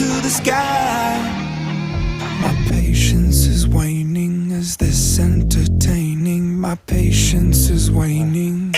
to the sky. My patience is waning. Is this entertaining? My patience is waning.